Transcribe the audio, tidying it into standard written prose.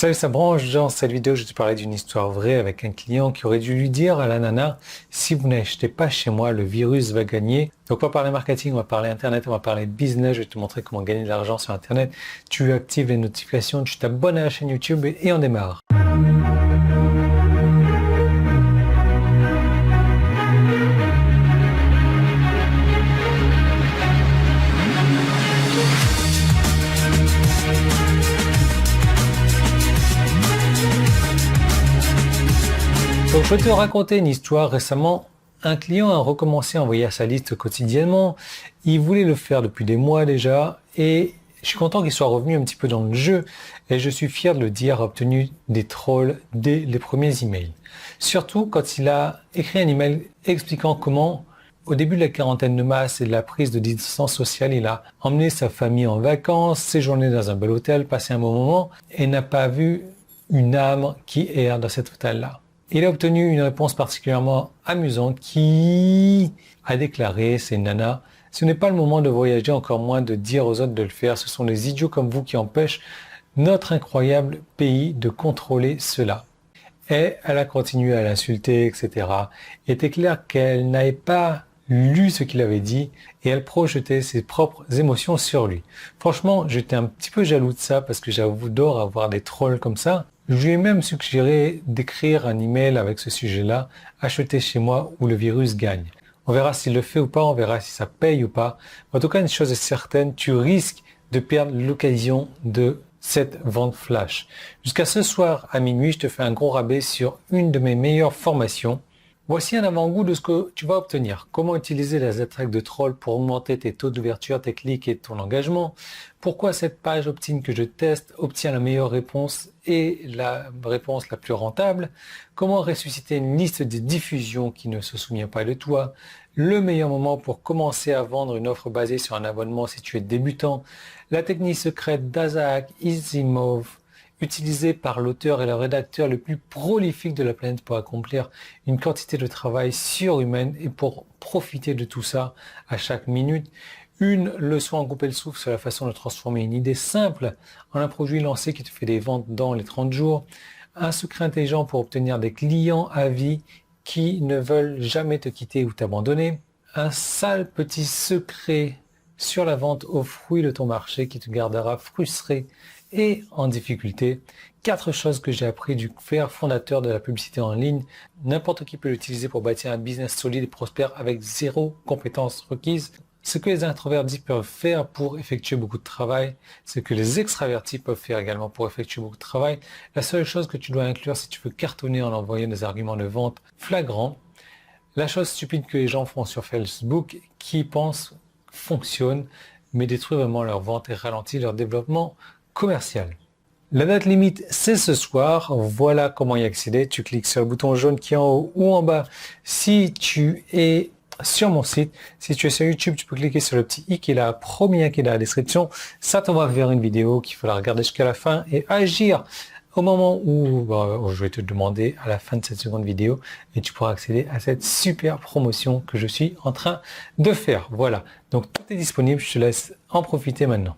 Salut, ça branche. Dans cette vidéo, je te parlais d'une histoire vraie avec un client qui aurait dû lui dire à la nana, si vous n'achetez pas chez moi, le virus va gagner. Donc on va parler marketing, on va parler internet, on va parler business. Je vais te montrer comment gagner de l'argent sur internet. Tu actives les notifications, tu t'abonnes à la chaîne YouTube et on démarre. Donc je vais te raconter une histoire. Récemment, un client a recommencé à envoyer sa liste quotidiennement. Il voulait le faire depuis des mois déjà et je suis content qu'il soit revenu un petit peu dans le jeu et je suis fier de le dire, a obtenu des trolls dès les premiers emails. Surtout quand il a écrit un email expliquant comment, au début de la quarantaine de mars et de la prise de distance sociale, il a emmené sa famille en vacances, séjourné dans un bel hôtel, passé un bon moment et n'a pas vu une âme qui erre dans cet hôtel-là. Il a obtenu une réponse particulièrement amusante qui a déclaré, c'est Nana, ce n'est pas le moment de voyager, encore moins de dire aux autres de le faire. Ce sont les idiots comme vous qui empêchent notre incroyable pays de contrôler cela. Et elle a continué à l'insulter, etc. Il était clair qu'elle n'avait pas lu ce qu'il avait dit et elle projetait ses propres émotions sur lui. Franchement, j'étais un petit peu jaloux de ça parce que j'adore avoir des trolls comme ça. Je lui ai même suggéré d'écrire un email avec ce sujet-là, acheter chez moi où le virus gagne. On verra s'il le fait ou pas, on verra si ça paye ou pas. En tout cas, une chose est certaine, tu risques de perdre l'occasion de cette vente flash. Jusqu'à ce soir à minuit, je te fais un gros rabais sur une de mes meilleures formations. Voici un avant-goût de ce que tu vas obtenir. Comment utiliser les attaques de troll pour augmenter tes taux d'ouverture, tes clics et ton engagement. Pourquoi cette page opt-in que je teste obtient la meilleure réponse et la réponse la plus rentable. Comment ressusciter une liste de diffusion qui ne se souvient pas de toi. Le meilleur moment pour commencer à vendre une offre basée sur un abonnement si tu es débutant. La technique secrète d'Azak EasyMove, utilisé par l'auteur et le rédacteur le plus prolifique de la planète pour accomplir une quantité de travail surhumaine et pour profiter de tout ça à chaque minute. Une leçon en couper le souffle sur la façon de transformer une idée simple en un produit lancé qui te fait des ventes dans les 30 jours. Un secret intelligent pour obtenir des clients à vie qui ne veulent jamais te quitter ou t'abandonner. Un sale petit secret sur la vente aux fruits de ton marché qui te gardera frustré et en difficulté. 4 choses que j'ai appris du père fondateur de la publicité en ligne. N'importe qui peut l'utiliser pour bâtir un business solide et prospère avec 0 compétences requises. Ce que les introvertis peuvent faire pour effectuer beaucoup de travail, ce que les extravertis peuvent faire également pour effectuer beaucoup de travail. La seule chose que tu dois inclure si tu veux cartonner en envoyant des arguments de vente flagrants. La chose stupide que les gens font sur Facebook qui pensent fonctionne, mais détruit vraiment leur vente et ralentit leur développement commercial. La date limite, c'est ce soir. Voilà comment y accéder. Tu cliques sur le bouton jaune qui est en haut ou en bas. Si tu es sur mon site, si tu es sur YouTube, tu peux cliquer sur le petit i qui est là, premier qui est dans la description. Ça t'envoie vers une vidéo qu'il faudra regarder jusqu'à la fin et agir au moment où je vais te demander à la fin de cette seconde vidéo et tu pourras accéder à cette super promotion que je suis en train de faire. Voilà, donc tout est disponible, je te laisse en profiter maintenant.